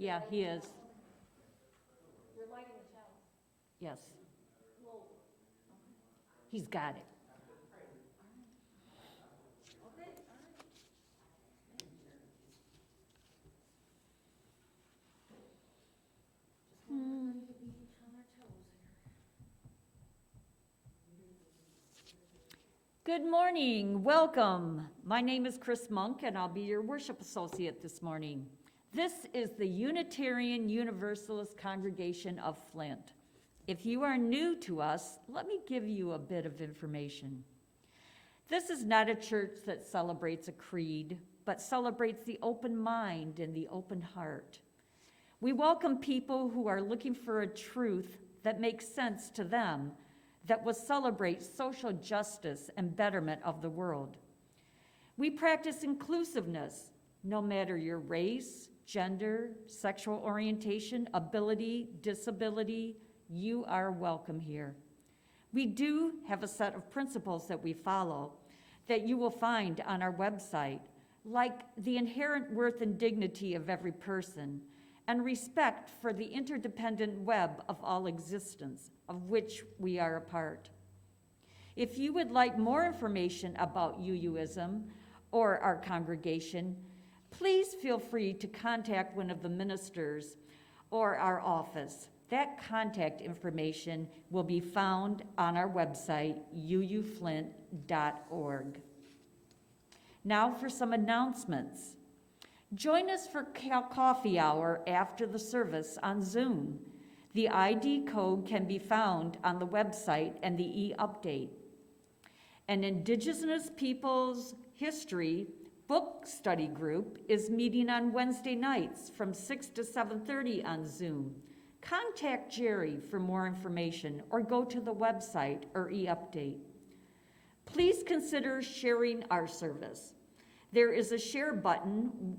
Yeah, he is. You're lighting the chalice. Yes, Whoa. he's got it. Okay, all right. Just want everybody to be on their toes here. Good morning, welcome. My name is Chris Monk, and I'll be your worship associate this morning. This is the Unitarian Universalist congregation of Flint. If you are new to us, let me give you a bit of information. This is not a church that celebrates a creed, but celebrates the open mind and the open heart. We welcome people who are looking for a truth that makes sense to them, that will celebrate social justice and betterment of the world. We practice inclusiveness, no matter your race, gender, sexual orientation, ability, disability, you are welcome here. We do have a set of principles that we follow that you will find on our website, like the inherent worth and dignity of every person, and respect for the interdependent web of all existence, of which we are a part. If you would like more information about UUism or our congregation, please feel free to contact one of the ministers or our office. That contact information will be found on our website, uuflint.org. Now for some announcements. Join us for coffee hour after the service on Zoom. The ID code can be found on the website and the e-update. An Indigenous Peoples History book study group is meeting on Wednesday nights from 6 to 7:30 on Zoom. Contact Jerry for more information or go to the website or e-update. Please consider sharing our service. There is a share button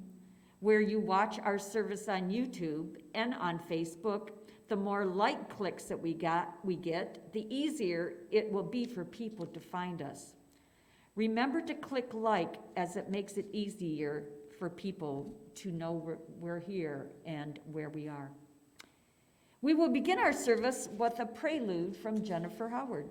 where you watch our service on YouTube and on Facebook. The more like clicks that we get, the easier it will be for people to find us. Remember to click like, as it makes it easier for people to know we're here and where we are. We will begin our service with a prelude from Jennifer Howard.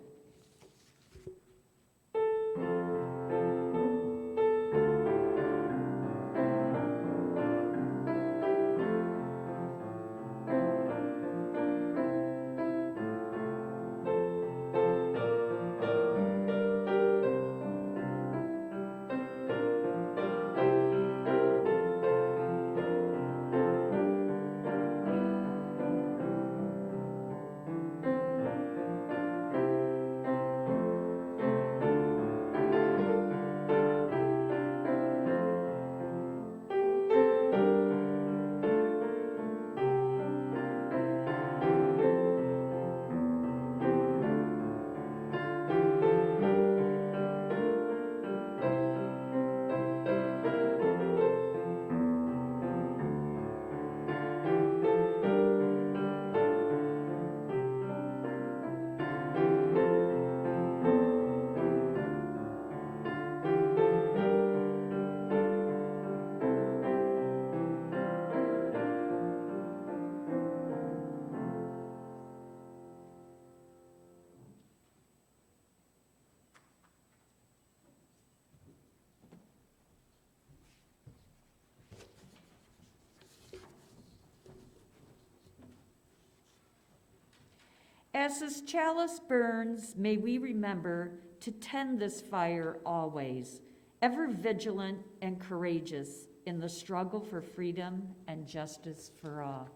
As this chalice burns, may we remember to tend this fire always, ever vigilant and courageous in the struggle for freedom and justice for all.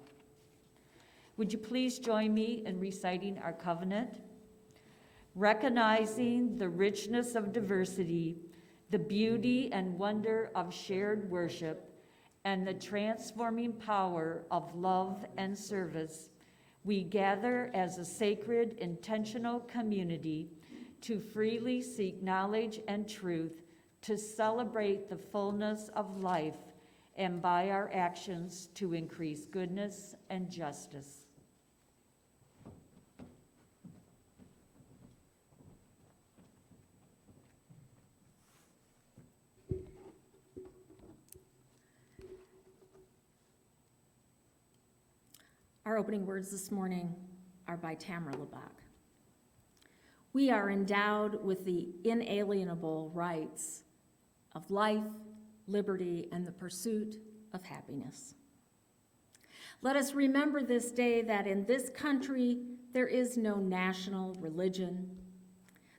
Would you please join me in reciting our covenant? Recognizing the richness of diversity, the beauty and wonder of shared worship, and the transforming power of love and service, we gather as a sacred, intentional community to freely seek knowledge and truth, to celebrate the fullness of life, and by our actions to increase goodness and justice. Our opening words this morning are by Tamara Labak. We are endowed with the inalienable rights of life, liberty, and the pursuit of happiness. Let us remember this day that in this country there is no national religion,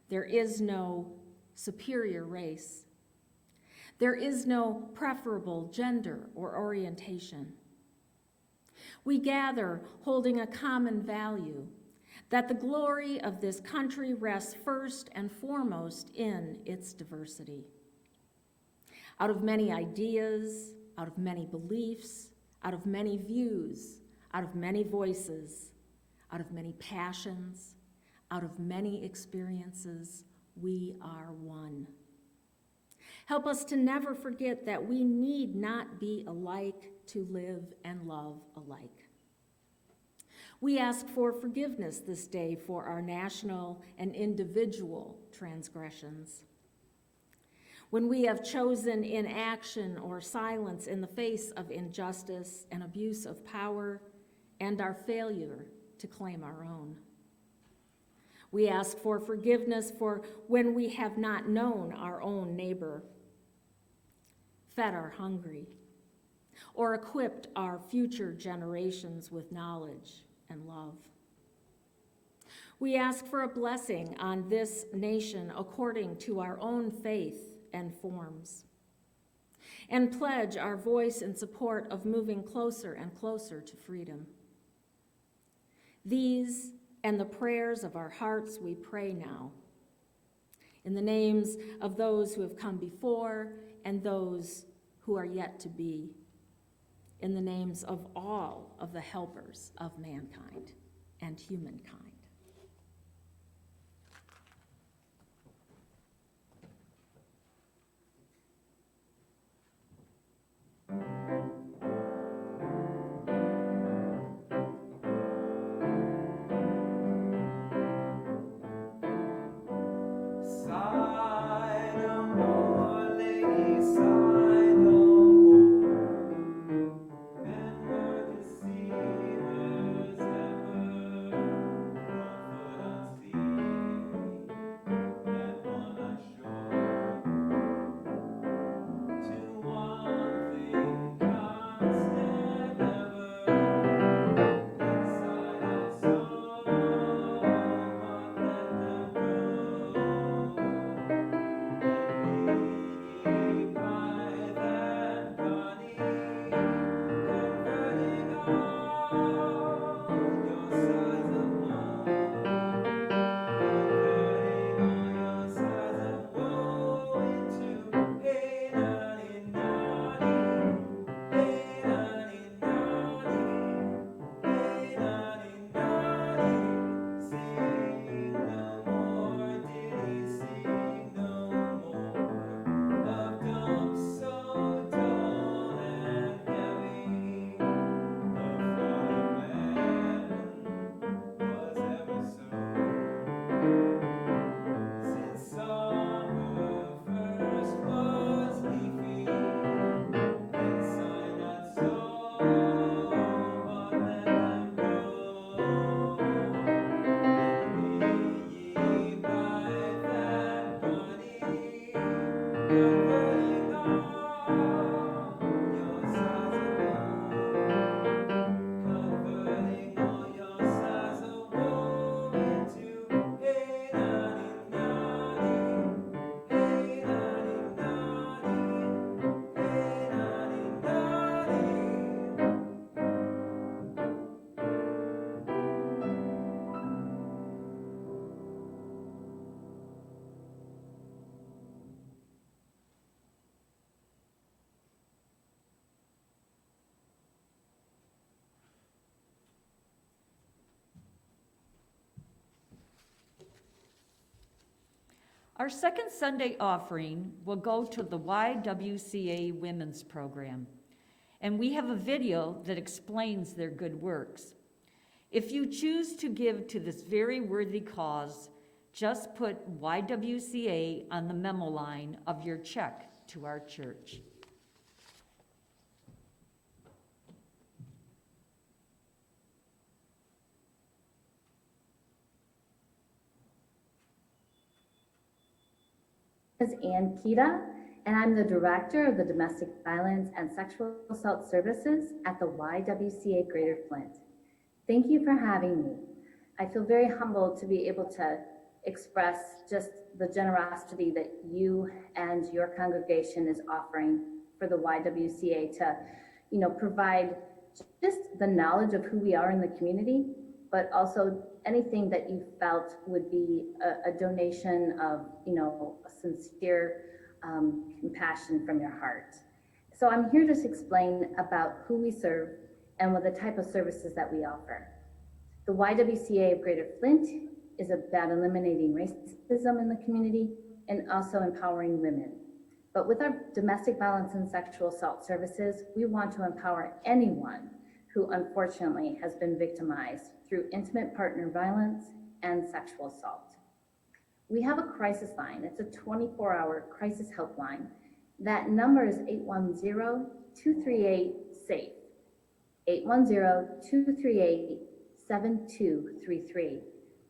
there is no superior race, there is no preferable gender or orientation. We gather holding a common value, that the glory of this country rests first and foremost in its diversity. Out of many ideas, out of many beliefs, out of many views, out of many voices, out of many passions, out of many experiences, we are one. Help us to never forget that we need not be alike to live and love alike. We ask for forgiveness this day for our national and individual transgressions. When we have chosen inaction or silence in the face of injustice and abuse of power and our failure to claim our own. We ask for forgiveness for when we have not known our own neighbor, fed our hungry, or equipped our future generations with knowledge and love. We ask for a blessing on this nation according to our own faith and forms, and pledge our voice in support of moving closer and closer to freedom. These and the prayers of our hearts we pray now, in the names of those who have come before and those who are yet to be, in the names of all of the helpers of mankind and humankind. Our second Sunday offering will go to the YWCA Women's Program, and we have a video that explains their good works. If you choose to give to this very worthy cause, just put YWCA on the memo line of your check to our church. is Ann Kita, and I'm the Director of the Domestic Violence and Sexual Assault Services at the YWCA Greater Flint. Thank you for having me. I feel very humbled to be able to express just the generosity that you and your congregation is offering for the YWCA to, provide just the knowledge of who we are in the community, but also anything that you felt would be a donation of, a sincere compassion from your heart. So I'm here to explain about who we serve and what the type of services that we offer. The YWCA of Greater Flint is about eliminating racism in the community and also empowering women. But with our domestic violence and sexual assault services, we want to empower anyone who unfortunately has been victimized through intimate partner violence and sexual assault. We have a crisis line. It's a 24-hour crisis helpline. That number is 810-238-SAFE, 810-238-7233.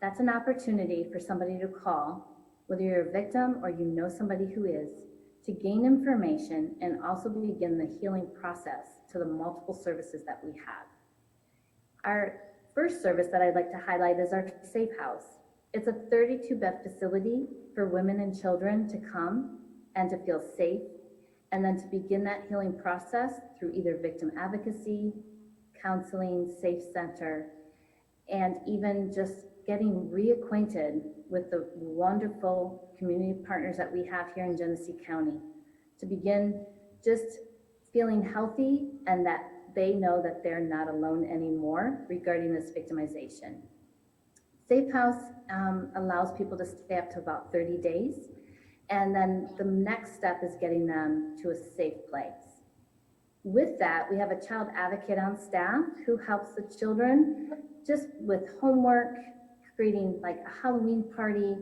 That's an opportunity for somebody to call, whether you're a victim or you know somebody who is, to gain information and also begin the healing process to the multiple services that we have. Our first service that I'd like to highlight is our Safe House. It's a 32-bed facility for women and children to come and to feel safe, and then to begin that healing process through either victim advocacy, counseling, safe center, and even just getting reacquainted with the wonderful community partners that we have here in Genesee County, to begin just feeling healthy and that they know that they're not alone anymore regarding this victimization. Safe House allows people to stay up to about 30 days, and then the next step is getting them to a safe place. With that, we have a child advocate on staff who helps the children just with homework, creating like a Halloween party,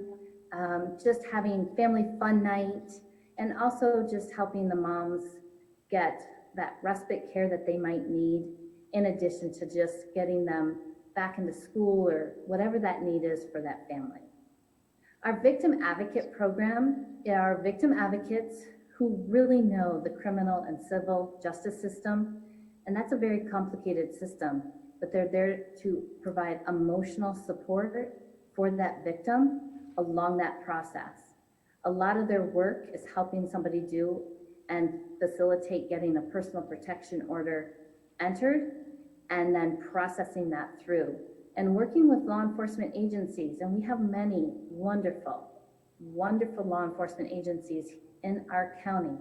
just having family fun night, and also just helping the moms get that respite care that they might need, in addition to just getting them back into school or whatever that need is for that family. Our victim advocate program are victim advocates who really know the criminal and civil justice system, and that's a very complicated system, but they're there to provide emotional support for that victim along that process. A lot of their work is helping somebody do and facilitate getting a personal protection order entered, and then processing that through, and working with law enforcement agencies. And we have many wonderful law enforcement agencies in our county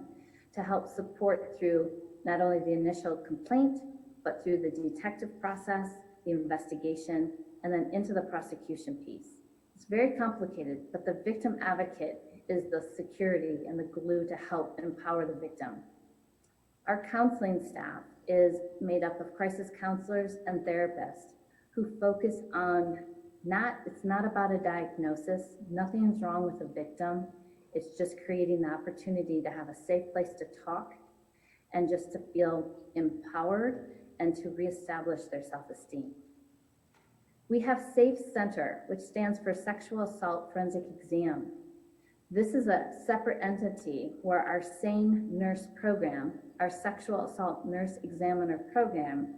to help support through not only the initial complaint, but through the detective process, the investigation, and then into the prosecution piece. It's very complicated, but the victim advocate is the security and the glue to help empower the victim. Our counseling staff is made up of crisis counselors and therapists who focus on it's not about a diagnosis. Nothing's wrong with a victim. It's just creating the opportunity to have a safe place to talk and just to feel empowered and to reestablish their self-esteem. We have Safe Center, which stands for Sexual Assault Forensic Exam. This is a separate entity where our SANE nurse program, our Sexual Assault Nurse Examiner program,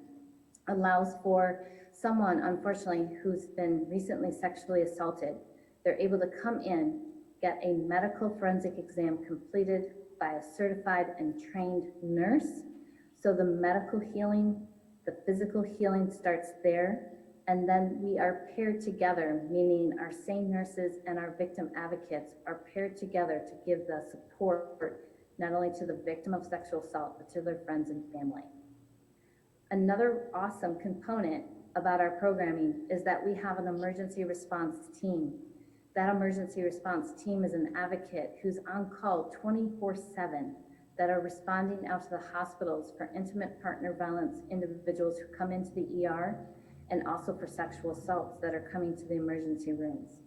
allows for someone, unfortunately, who's been recently sexually assaulted. They're able to come in, get a medical forensic exam completed by a certified and trained nurse. So the medical healing, the physical healing starts there. And then we are paired together, meaning our SANE nurses and our victim advocates are paired together to give the support not only to the victim of sexual assault, but to their friends and family. Another awesome component about our programming is that we have an emergency response team. That emergency response team is an advocate who's on call 24/7 that are responding out to the hospitals for intimate partner violence individuals who come into the ER, and also for sexual assaults that are coming to the emergency rooms.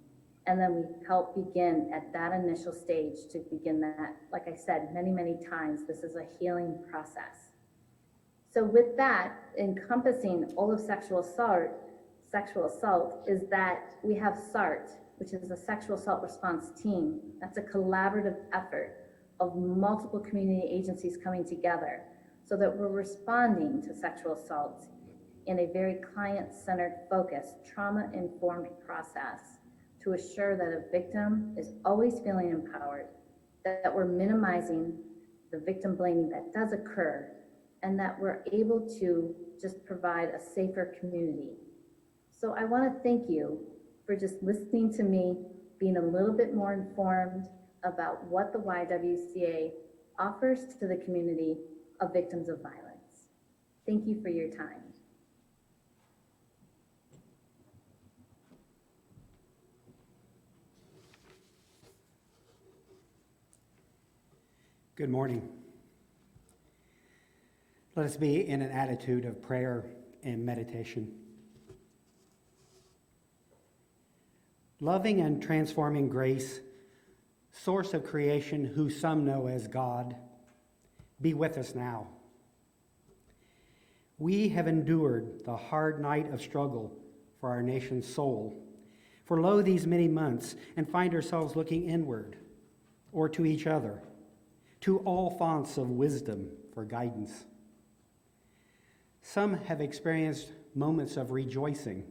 And then we help begin at that initial stage to begin that, like I said, many, many times, this is a healing process. So with that, encompassing all of sexual assault, sexual assault is that we have SART, which is a sexual assault response team. That's a collaborative effort of multiple community agencies coming together so that we're responding to sexual assault in a very client-centered, focused, trauma-informed process to assure that a victim is always feeling empowered, that we're minimizing the victim blaming that does occur, and that we're able to just provide a safer community. So I want to thank you for just listening to me, being a little bit more informed about what the YWCA offers to the community of victims of violence. Thank you for your time. Good morning. Let us be in an attitude of prayer and meditation. Loving and transforming grace, source of creation, who some know as God, be with us now. We have endured the hard night of struggle for our nation's soul, for lo these many months, and find ourselves looking inward, or to each other, to all fonts of wisdom for guidance. Some have experienced moments of rejoicing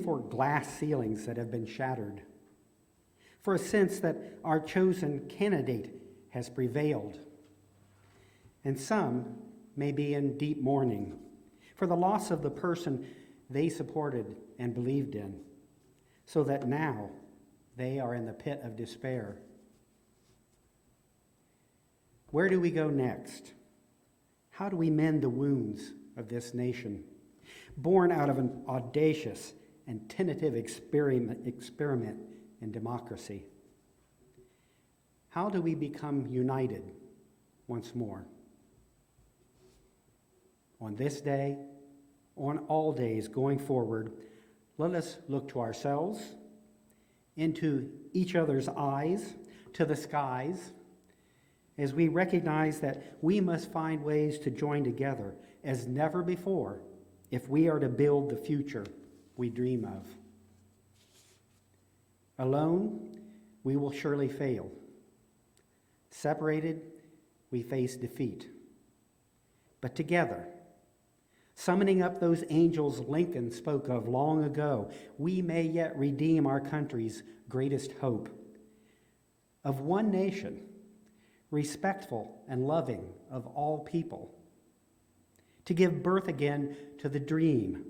for glass ceilings that have been shattered, for a sense that our chosen candidate has prevailed. And some may be in deep mourning for the loss of the person they supported and believed in, so that now they are in the pit of despair. Where do we go next? How do we mend the wounds of this nation, born out of an audacious and tentative experiment in democracy? How do we become united once more? On this day, on all days going forward, let us look to ourselves, into each other's eyes, to the skies, as we recognize that we must find ways to join together as never before if we are to build the future we dream of. Alone, we will surely fail. Separated, we face defeat. But together, summoning up those angels Lincoln spoke of long ago, we may yet redeem our country's greatest hope of one nation, respectful and loving of all people, to give birth again to the dream.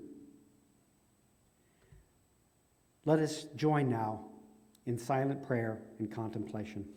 Let us join now in silent prayer and contemplation.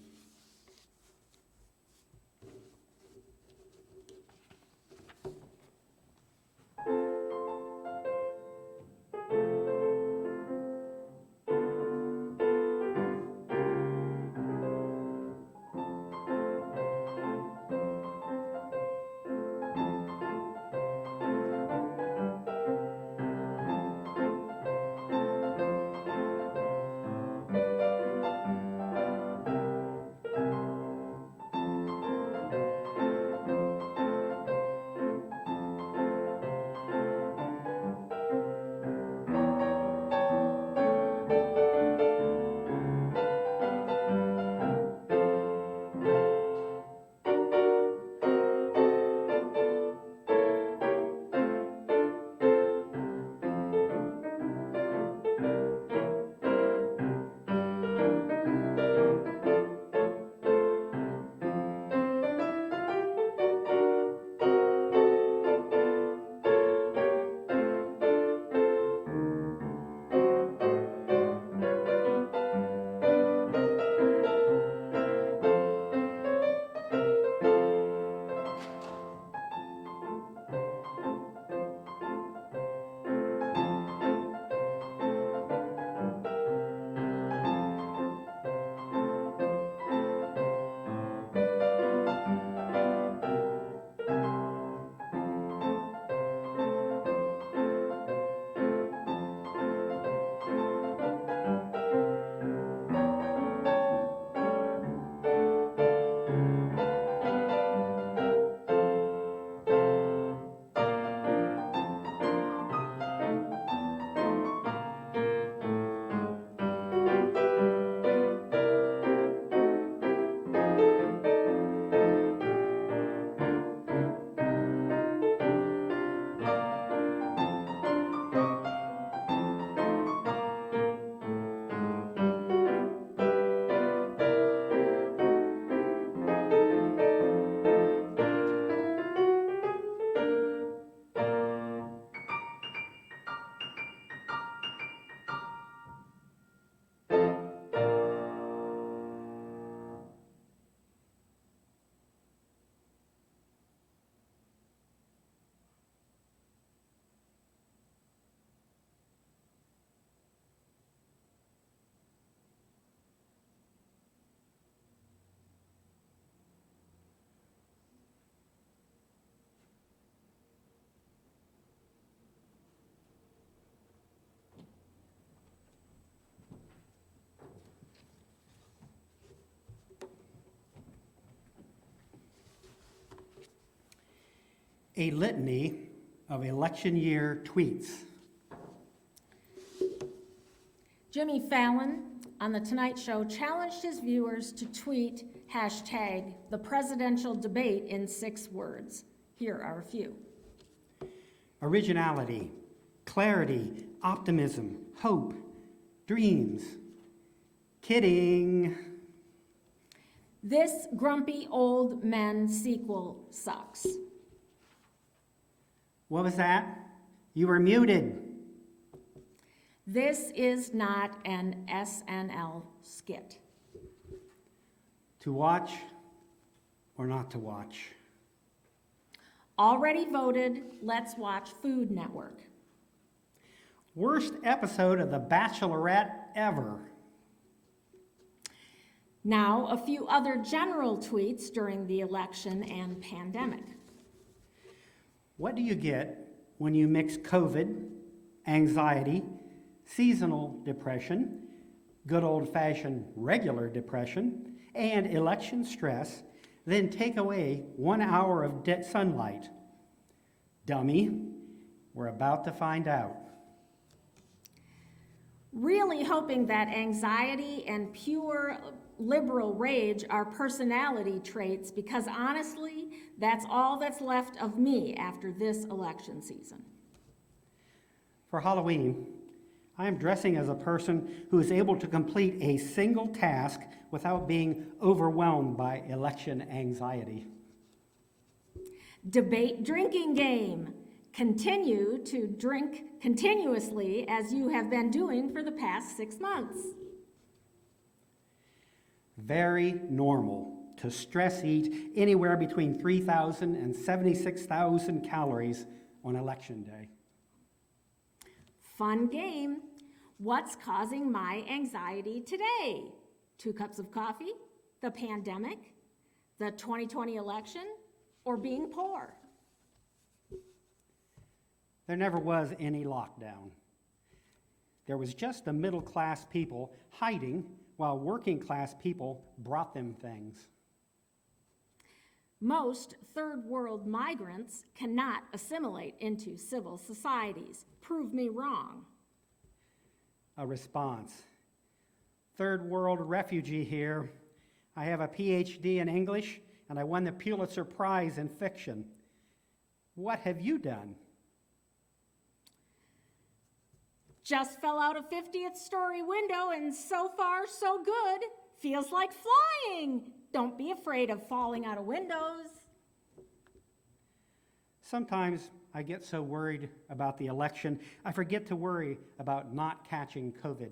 A litany of election year tweets. Jimmy Fallon on The Tonight Show challenged his viewers to tweet hashtag the presidential debate in 6 words. Here are a few. Originality, clarity, optimism, hope, dreams. Kidding. This grumpy old men sequel sucks. What was that? You were muted. This is not an SNL skit. To watch or not to watch? Already voted, let's watch Food Network. Worst episode of The Bachelorette ever. Now, a few other general tweets during the election and pandemic. What do you get when you mix COVID, anxiety, seasonal depression, good old-fashioned regular depression, and election stress, then take away 1 hour of sunlight? Dummy, we're about to find out. Really hoping that anxiety and pure liberal rage are personality traits, because honestly, that's all that's left of me after this election season. For Halloween, I am dressing as a person who is able to complete a single task without being overwhelmed by election anxiety. Debate drinking game. Continue to drink continuously as you have been doing for the past 6 months. Very normal to stress eat anywhere between 3,000 and 76,000 calories on election day. Fun game. What's causing my anxiety today? 2 cups of coffee, the pandemic, the 2020 election, or being poor? There never was any lockdown. There was just the middle-class people hiding while working-class people brought them things. Most third world migrants cannot assimilate into civil societies. Prove me wrong. A response. Third world refugee here. I have a PhD in English, and I won the Pulitzer Prize in fiction. What have you done? Just fell out a 50th story window, and so far, so good. Feels like flying. Don't be afraid of falling out of windows. Sometimes I get so worried about the election, I forget to worry about not catching COVID.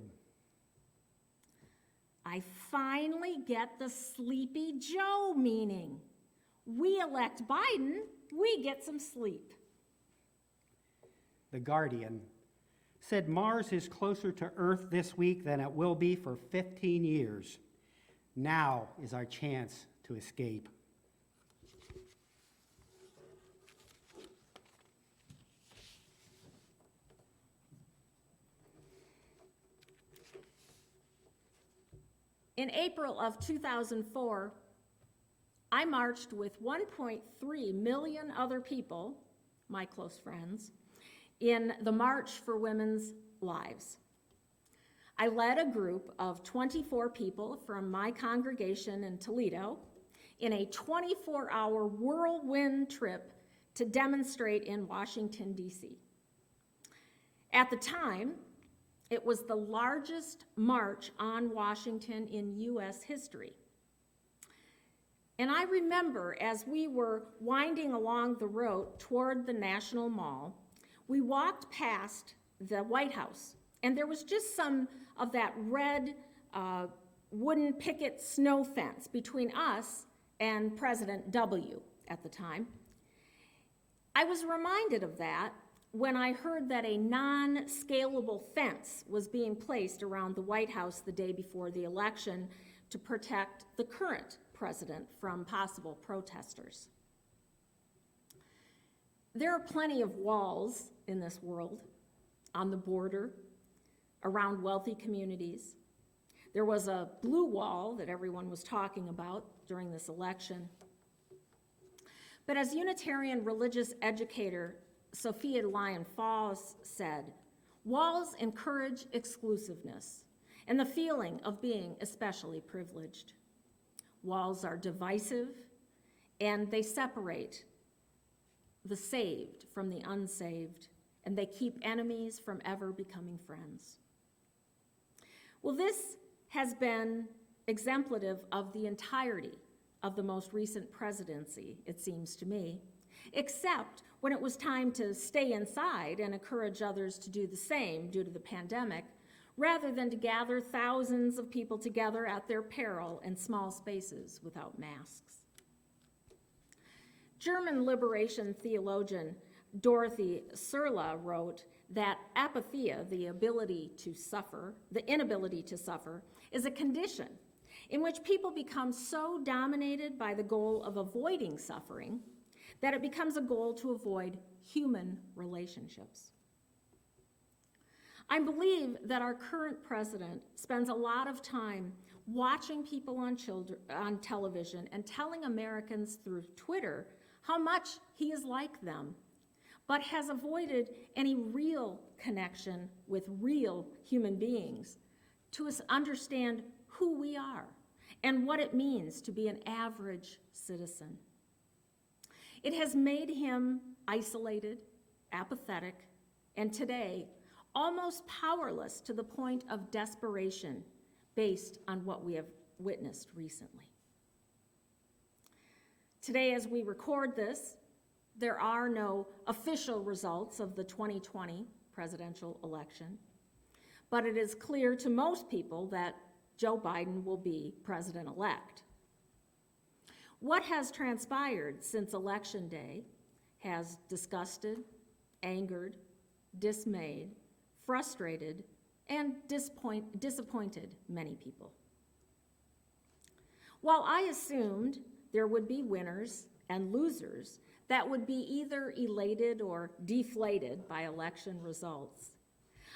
I finally get the Sleepy Joe meaning. We elect Biden, we get some sleep. The Guardian said Mars is closer to Earth this week than it will be for 15 years. Now is our chance to escape. In April of 2004, I marched with 1.3 million other people, my close friends, in the March for Women's Lives. I led a group of 24 people from my congregation in Toledo in a 24-hour whirlwind trip to demonstrate in Washington, D.C. At the time, it was the largest march on Washington in U.S. history. And I remember as we were winding along the road toward the National Mall, we walked past the White House, and there was just some of that red wooden picket snow fence between us and President W. at the time. I was reminded of that when I heard that a non-scalable fence was being placed around the White House the day before the election to protect the current president from possible protesters. There are plenty of walls in this world, on the border, around wealthy communities. There was a blue wall that everyone was talking about during this election. But as Unitarian religious educator Sophia Lyon-Falls said, walls encourage exclusiveness and the feeling of being especially privileged. Walls are divisive, and they separate the saved from the unsaved, and they keep enemies from ever becoming friends. Well, this has been exemplative of the entirety of the most recent presidency, it seems to me, except when it was time to stay inside and encourage others to do the same due to the pandemic, rather than to gather thousands of people together at their peril in small spaces without masks. German liberation theologian Dorothy Serla wrote that apatheia, the inability to suffer, is a condition in which people become so dominated by the goal of avoiding suffering that it becomes a goal to avoid human relationships. I believe that our current president spends a lot of time watching people on television and telling Americans through Twitter how much he is like them, but has avoided any real connection with real human beings to understand who we are and what it means to be an average citizen. It has made him isolated, apathetic, and today almost powerless to the point of desperation based on what we have witnessed recently. Today, as we record this, there are no official results of the 2020 presidential election, but it is clear to most people that Joe Biden will be president-elect. What has transpired since Election Day has disgusted, angered, dismayed, frustrated, and disappointed many people. While I assumed there would be winners and losers that would be either elated or deflated by election results,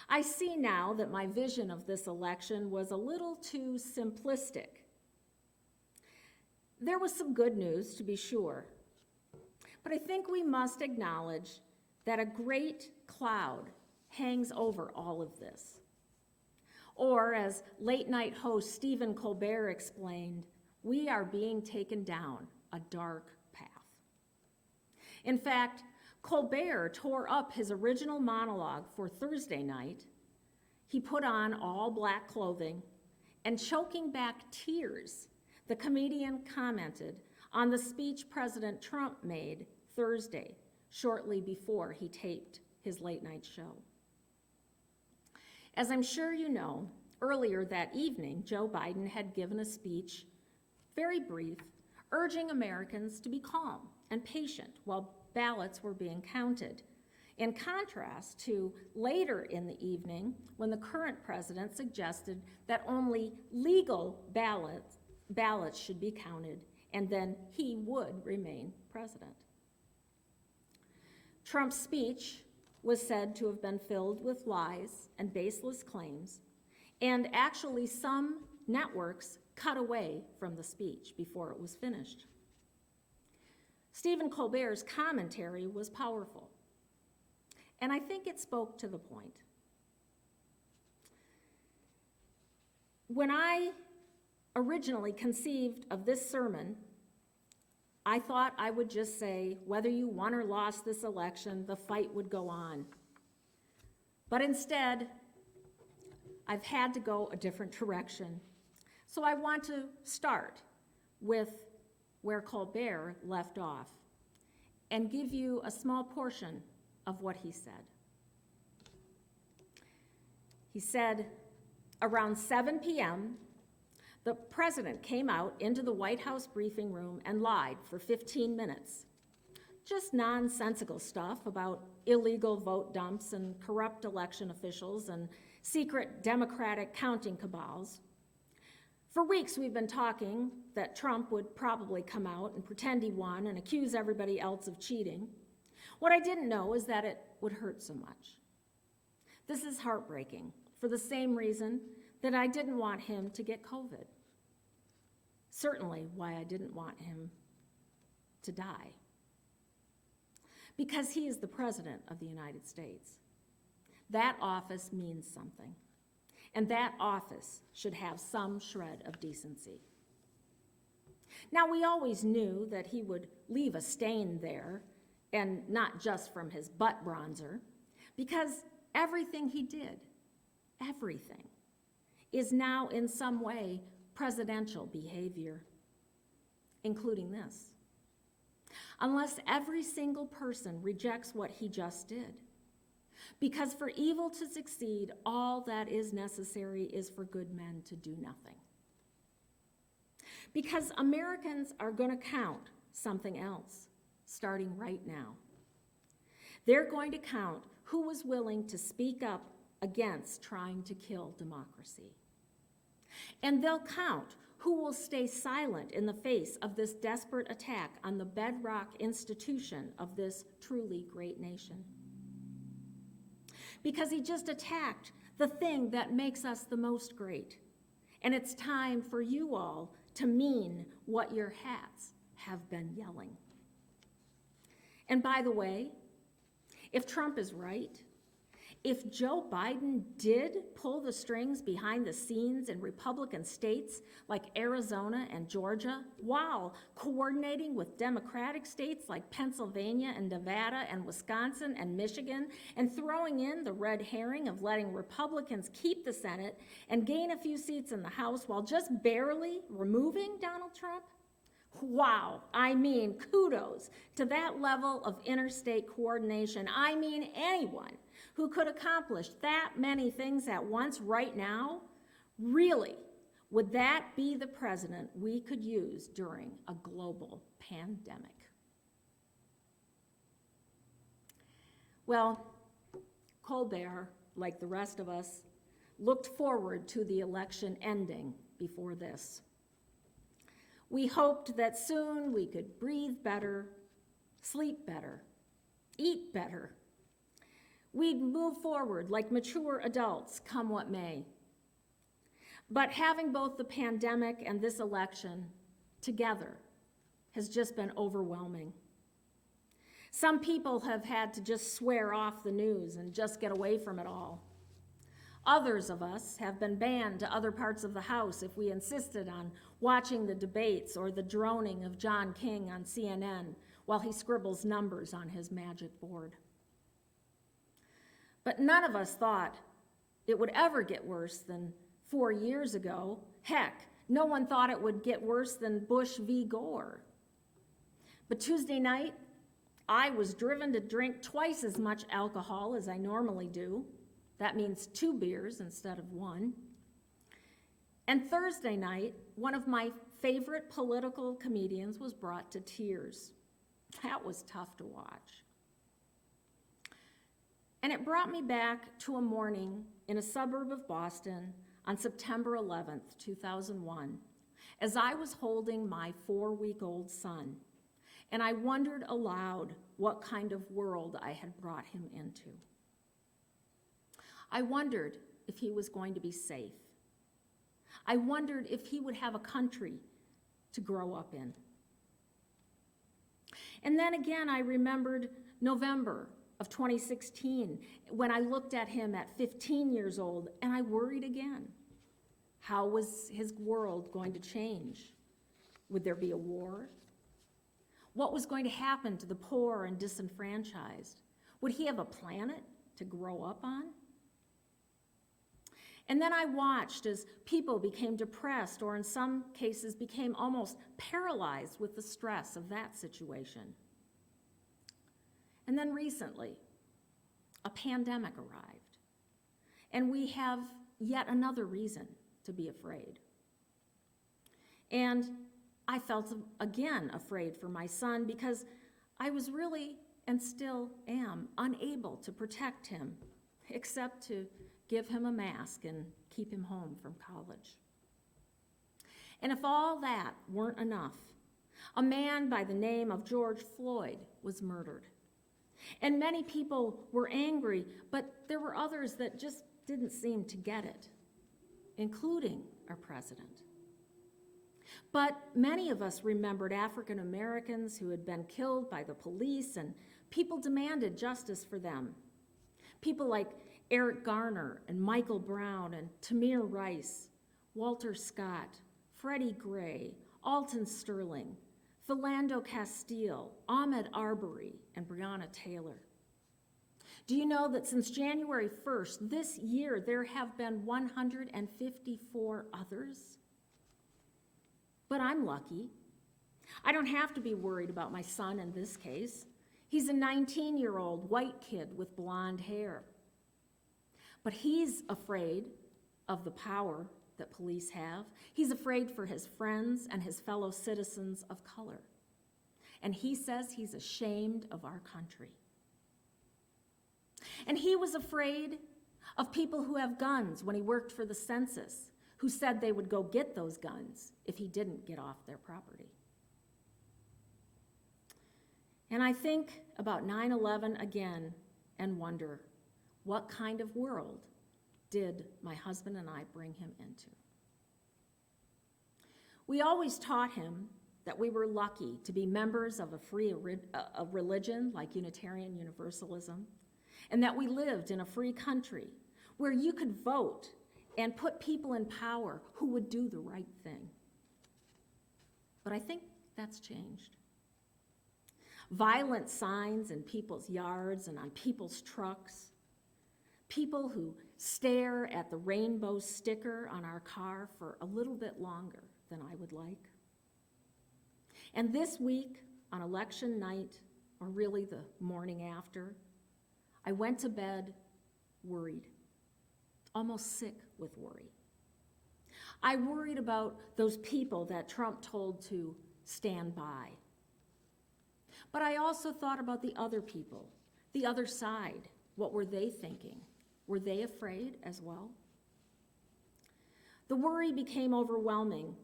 I see now that my vision of this election was a little too simplistic. There was some good news, to be sure, but I think we must acknowledge that a great cloud hangs over all of this. Or, as late-night host Stephen Colbert explained, we are being taken down a dark path. In fact, Colbert tore up his original monologue for Thursday night. He put on all black clothing, and choking back tears, the comedian commented on the speech President Trump made Thursday, shortly before he taped his late-night show. As I'm sure you know, earlier that evening, Joe Biden had given a speech, very brief, urging Americans to be calm and patient while ballots were being counted, in contrast to later in the evening when the current president suggested that only legal ballots should be counted, and then he would remain president. Trump's speech was said to have been filled with lies and baseless claims, and actually some networks cut away from the speech before it was finished. Stephen Colbert's commentary was powerful, and I think it spoke to the point. When I originally conceived of this sermon, I thought I would just say, whether you won or lost this election, the fight would go on. But instead, I've had to go a different direction. So I want to start with where Colbert left off and give you a small portion of what he said. He said, around 7 p.m., the president came out into the White House briefing room and lied for 15 minutes. Just nonsensical stuff about illegal vote dumps and corrupt election officials and secret Democratic counting cabals. For weeks, we've been talking that Trump would probably come out and pretend he won and accuse everybody else of cheating. What I didn't know is that it would hurt so much. This is heartbreaking for the same reason that I didn't want him to get COVID. Certainly why I didn't want him to die. because he is the President of the United States. That office means something, and that office should have some shred of decency. Now, we always knew that he would leave a stain there, and not just from his butt bronzer, because everything he did, everything, is now in some way presidential behavior, including this. Unless every single person rejects what he just did. Because for evil to succeed, all that is necessary is for good men to do nothing. Because Americans are going to count something else, starting right now. They're going to count who was willing to speak up against trying to kill democracy. And they'll count who will stay silent in the face of this desperate attack on the bedrock institution of this truly great nation. Because he just attacked the thing that makes us the most great. And it's time for you all to mean what your hats have been yelling. And by the way, if Trump is right, if Joe Biden did pull the strings behind the scenes in Republican states like Arizona and Georgia, while coordinating with Democratic states like Pennsylvania and Nevada and Wisconsin and Michigan, and throwing in the red herring of letting Republicans keep the Senate and gain a few seats in the House while just barely removing Donald Trump, wow, I mean, kudos to that level of interstate coordination. I mean, anyone who could accomplish that many things at once right now, really, would that be the president we could use during a global pandemic? Well, Colbert, like the rest of us, looked forward to the election ending before this. We hoped that soon we could breathe better, sleep better, eat better. We'd move forward like mature adults, come what may. But having both the pandemic and this election together has just been overwhelming. Some people have had to just swear off the news and just get away from it all. Others of us have been banned to other parts of the house if we insisted on watching the debates or the droning of John King on CNN while he scribbles numbers on his magic board. But none of us thought it would ever get worse than 4 years ago. Heck, no one thought it would get worse than Bush v. Gore. But Tuesday night, I was driven to drink twice as much alcohol as I normally do. That means 2 beers instead of 1. And Thursday night, one of my favorite political comedians was brought to tears. That was tough to watch. And it brought me back to a morning in a suburb of Boston on September 11th, 2001, as I was holding my 4-week-old son, and I wondered aloud what kind of world I had brought him into. I wondered if he was going to be safe. I wondered if he would have a country to grow up in. And then again, I remembered November of 2016, when I looked at him at 15 years old, and I worried again. How was his world going to change? Would there be a war? What was going to happen to the poor and disenfranchised? Would he have a planet to grow up on? And then I watched as people became depressed, or in some cases became almost paralyzed with the stress of that situation. And then recently, a pandemic arrived, and we have yet another reason to be afraid. And I felt again afraid for my son because I was really, and still am, unable to protect him, except to give him a mask and keep him home from college. And if all that weren't enough, a man by the name of George Floyd was murdered. And many people were angry, but there were others that just didn't seem to get it, including our president. But many of us remembered African Americans who had been killed by the police and people demanded justice for them. People like Eric Garner and Michael Brown and Tamir Rice, Walter Scott, Freddie Gray, Alton Sterling, Philando Castile, Ahmaud Arbery, and Breonna Taylor. Do you know that since January 1st, this year, there have been 154 others? But I'm lucky. I don't have to be worried about my son in this case. He's a 19-year-old white kid with blonde hair. But he's afraid of the power that police have. He's afraid for his friends and his fellow citizens of color. And he says he's ashamed of our country. And he was afraid of people who have guns when he worked for the census, who said they would go get those guns if he didn't get off their property. And I think about 9/11 again and wonder, what kind of world did my husband and I bring him into? We always taught him that we were lucky to be members of a religion like Unitarian Universalism, and that we lived in a free country where you could vote and put people in power who would do the right thing. But I think that's changed. Violent signs in people's yards and on people's trucks, people who stare at the rainbow sticker on our car for a little bit longer than I would like. And this week, on election night, or really the morning after, I went to bed worried, almost sick with worry. I worried about those people that Trump told to stand by. But I also thought about the other people, the other side. What were they thinking? Were they afraid as well? The worry became overwhelming,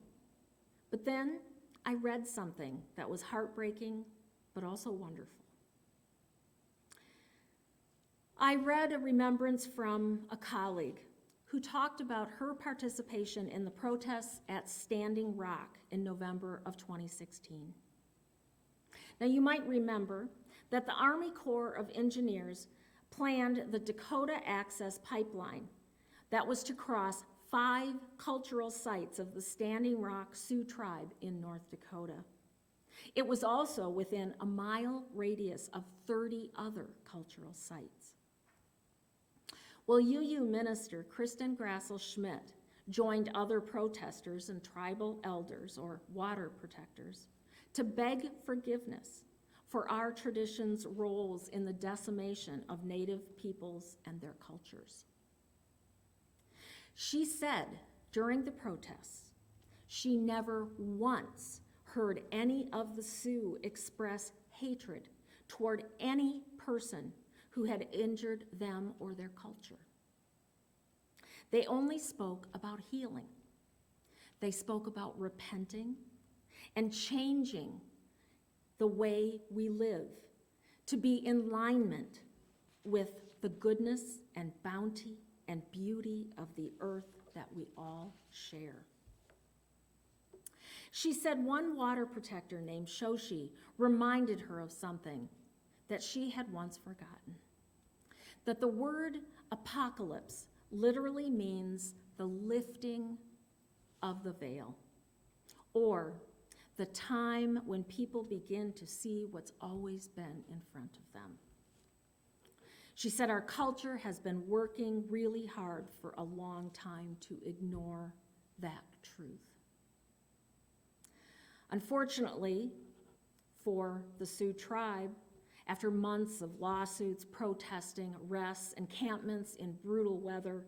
but then I read something that was heartbreaking, but also wonderful. I read a remembrance from a colleague who talked about her participation in the protests at Standing Rock in November of 2016. Now, you might remember that the Army Corps of Engineers planned the Dakota Access Pipeline that was to cross 5 cultural sites of the Standing Rock Sioux Tribe in North Dakota. It was also within a mile radius of 30 other cultural sites. Well, UU minister Kristen Grassel-Schmidt joined other protesters and tribal elders, or water protectors, to beg forgiveness for our tradition's roles in the decimation of Native peoples and their cultures. She said during the protests, she never once heard any of the Sioux express hatred toward any person who had injured them or their culture. They only spoke about healing. They spoke about repenting and changing the way we live to be in alignment with the goodness and bounty and beauty of the earth that we all share. She said one water protector named Shoshi reminded her of something that she had once forgotten, that the word apocalypse literally means the lifting of the veil, or the time when people begin to see what's always been in front of them. She said our culture has been working really hard for a long time to ignore that truth. Unfortunately, for the Sioux tribe, after months of lawsuits, protesting, arrests, encampments in brutal weather,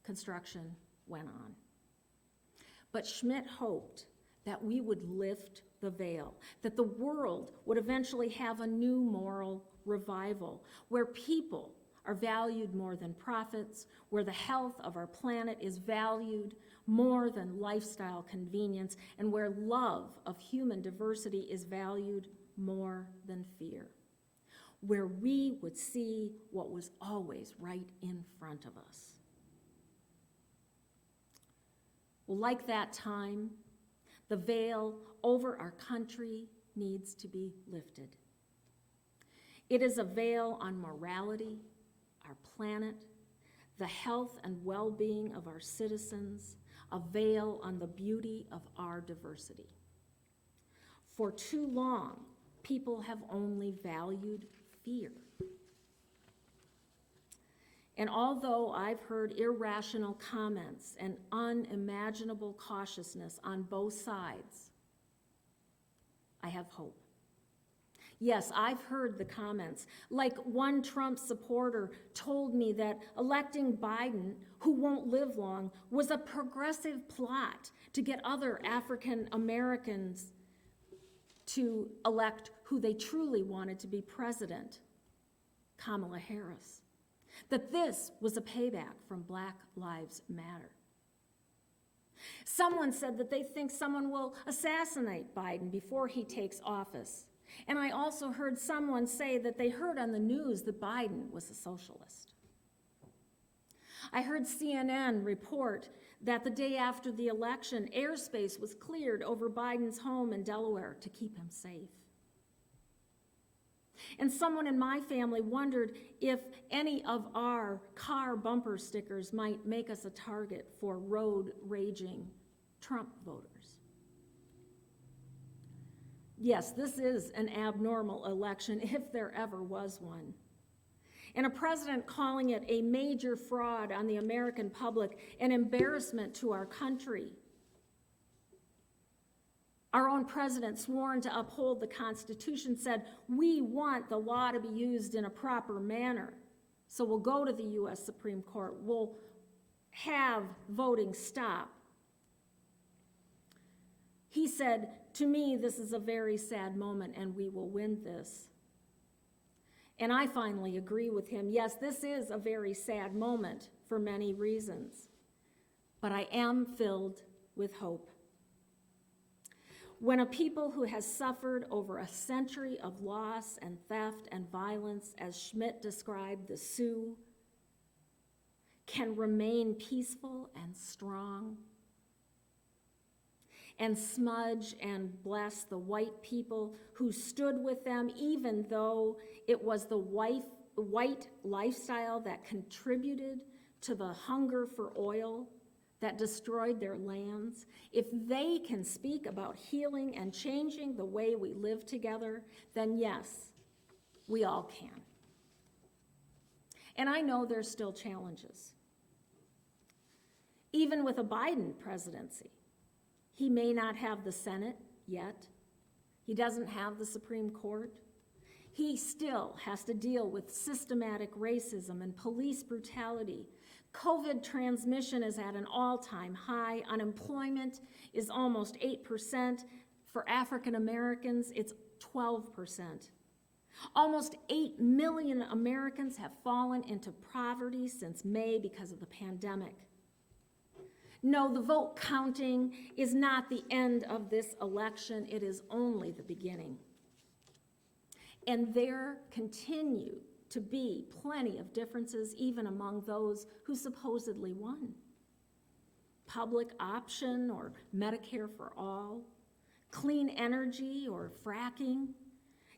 construction went on. But Schmidt hoped that we would lift the veil, that the world would eventually have a new moral revival, where people are valued more than profits, where the health of our planet is valued more than lifestyle convenience, and where love of human diversity is valued more than fear, where we would see what was always right in front of us. Well, like that time, the veil over our country needs to be lifted. It is a veil on morality, our planet, the health and well-being of our citizens, a veil on the beauty of our diversity. For too long, people have only valued fear. And although I've heard irrational comments and unimaginable cautiousness on both sides, I have hope. Yes, I've heard the comments. Like one Trump supporter told me that electing Biden, who won't live long, was a progressive plot to get other African Americans to elect who they truly wanted to be president, Kamala Harris. That this was a payback from Black Lives Matter. Someone said that they think someone will assassinate Biden before he takes office. And I also heard someone say that they heard on the news that Biden was a socialist. I heard CNN report that the day after the election, airspace was cleared over Biden's home in Delaware to keep him safe. And someone in my family wondered if any of our car bumper stickers might make us a target for road-raging Trump voters. Yes, this is an abnormal election, if there ever was one. And a president calling it a major fraud on the American public, an embarrassment to our country. Our own president, sworn to uphold the Constitution, said, "We want the law to be used in a proper manner. So we'll go to the U.S. Supreme Court. We'll have voting stop." He said, "To me, this is a very sad moment, and we will win this." And I finally agree with him. Yes, this is a very sad moment for many reasons, but I am filled with hope. When a people who has suffered over a century of loss and theft and violence, as Schmidt described the Sioux, can remain peaceful and strong, and smudge and bless the white people who stood with them, even though it was the white lifestyle that contributed to the hunger for oil that destroyed their lands. If they can speak about healing and changing the way we live together, then yes, we all can. And I know there's still challenges. Even with a Biden presidency, he may not have the Senate yet. He doesn't have the Supreme Court. He still has to deal with systematic racism and police brutality. COVID transmission is at an all-time high. Unemployment is almost 8%. For African Americans, it's 12%. Almost 8 million Americans have fallen into poverty since May because of the pandemic. No, the vote counting is not the end of this election. It is only the beginning. And there continue to be plenty of differences even among those who supposedly won. Public option or Medicare for all, clean energy or fracking.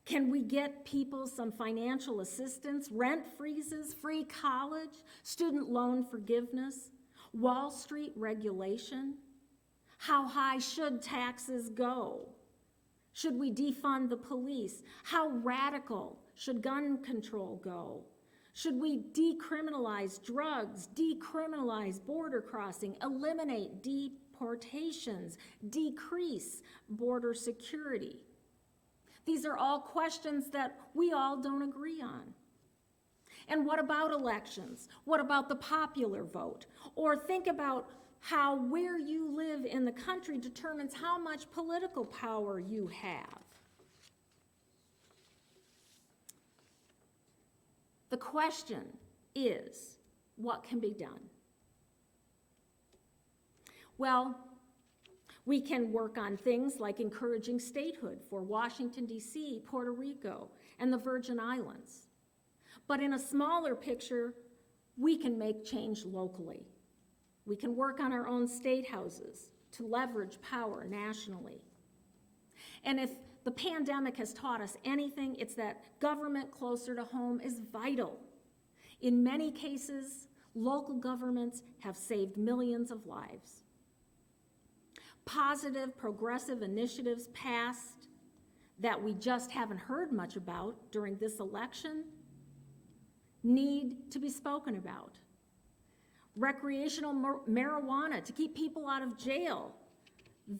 Can we get people some financial assistance, rent freezes, free college, student loan forgiveness, Wall Street regulation? How high should taxes go? Should we defund the police? How radical should gun control go? Should we decriminalize drugs, decriminalize border crossing, eliminate deportations, decrease border security? These are all questions that we all don't agree on. And what about elections? What about the popular vote? Or think about how where you live in the country determines how much political power you have. The question is, what can be done? Well, we can work on things like encouraging statehood for Washington, D.C., Puerto Rico, and the Virgin Islands. But in a smaller picture, we can make change locally. We can work on our own state houses to leverage power nationally. And if the pandemic has taught us anything, it's that government closer to home is vital. In many cases, local governments have saved millions of lives. Positive, progressive initiatives passed that we just haven't heard much about during this election need to be spoken about. Recreational marijuana to keep people out of jail.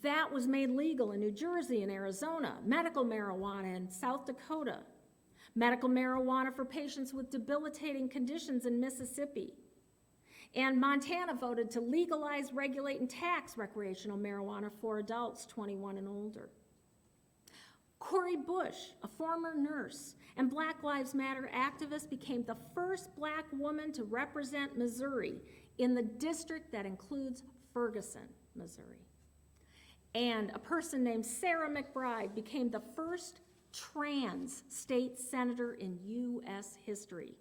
That was made legal in New Jersey and Arizona. Medical marijuana in South Dakota. Medical marijuana for patients with debilitating conditions in Mississippi. And Montana voted to legalize, regulate, and tax recreational marijuana for adults 21 and older. Cori Bush, a former nurse and Black Lives Matter activist, became the first Black woman to represent Missouri in the district that includes Ferguson, Missouri. And a person named Sarah McBride became the first trans state senator in U.S. history.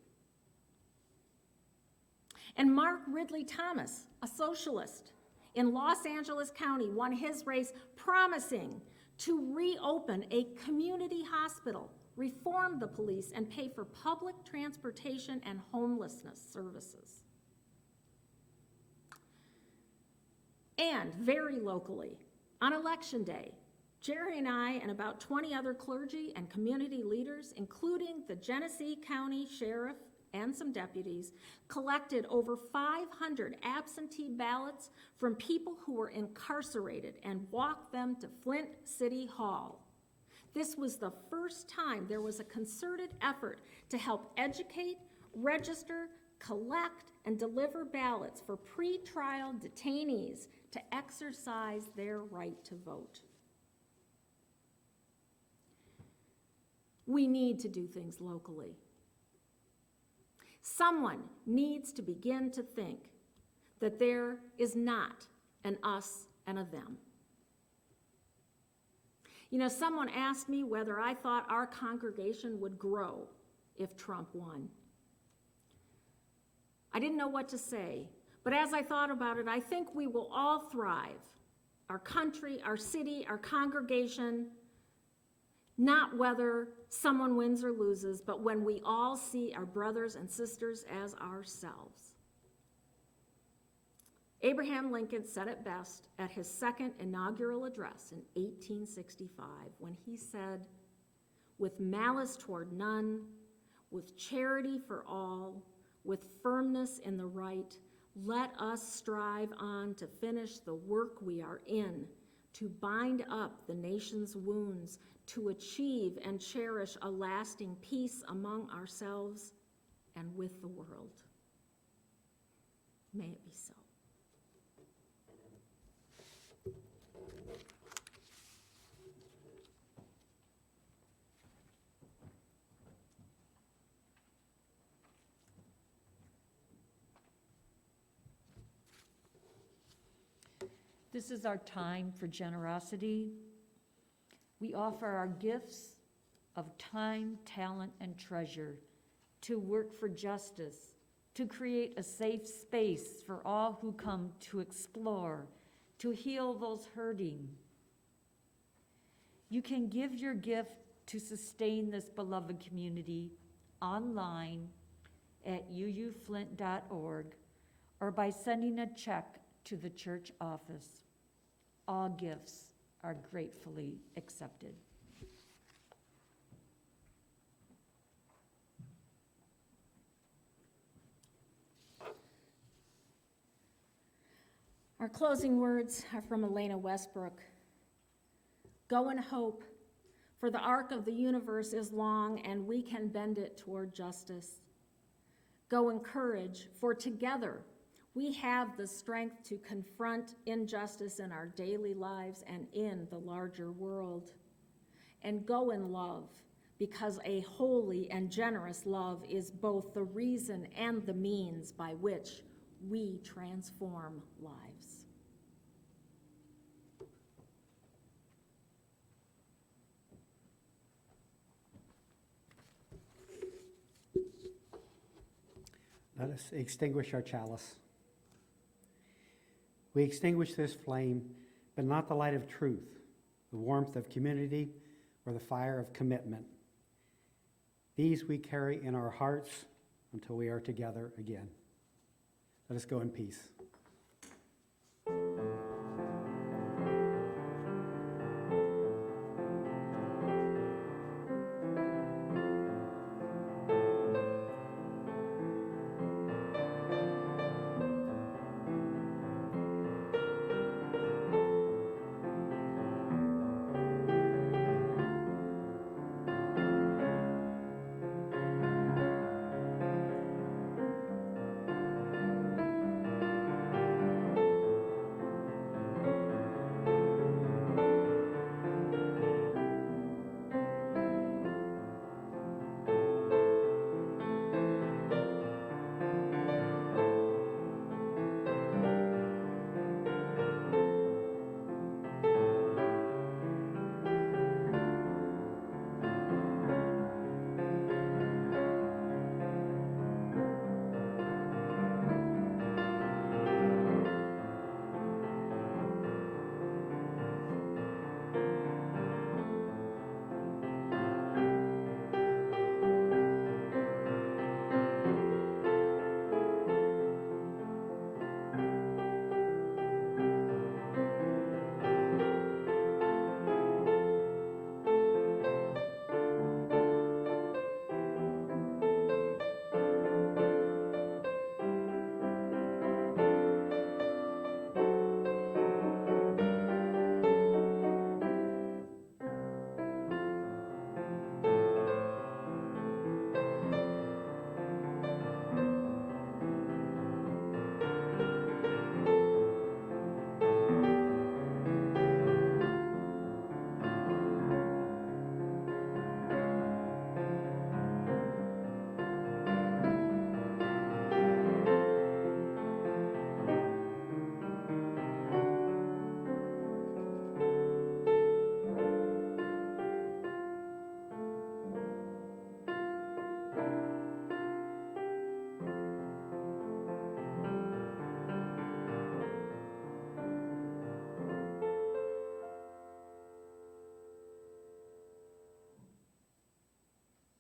And Mark Ridley Thomas, a socialist in Los Angeles County, won his race promising to reopen a community hospital, reform the police, and pay for public transportation and homelessness services. And very locally, on Election Day, Jerry and I and about 20 other clergy and community leaders, including the Genesee County Sheriff and some deputies, collected over 500 absentee ballots from people who were incarcerated and walked them to Flint City Hall. This was the first time there was a concerted effort to help educate, register, collect, and deliver ballots for pretrial detainees to exercise their right to vote. We need to do things locally. Someone needs to begin to think that there is not an us and a them. You know, someone asked me whether I thought our congregation would grow if Trump won. I didn't know what to say, but as I thought about it, I think we will all thrive. Our country, our city, our congregation, not whether someone wins or loses, but when we all see our brothers and sisters as ourselves. Abraham Lincoln said it best at his second inaugural address in 1865 when he said, "With malice toward none, with charity for all, with firmness in the right, let us strive on to finish the work we are in, to bind up the nation's wounds, to achieve and cherish a lasting peace among ourselves and with the world." May it be so. This is our time for generosity. We offer our gifts of time, talent, and treasure to work for justice, to create a safe space for all who come to explore, to heal those hurting. You can give your gift to sustain this beloved community online at uuflint.org or by sending a check to the church office. All gifts are gratefully accepted. Our closing words are from Elena Westbrook. Go in hope, for the arc of the universe is long and we can bend it toward justice. Go in courage, for together we have the strength to confront injustice in our daily lives and in the larger world. And go in love, because a holy and generous love is both the reason and the means by which we transform lives. Let us extinguish our chalice. We extinguish this flame, but not the light of truth, the warmth of community, or the fire of commitment. These we carry in our hearts until we are together again. Let us go in peace.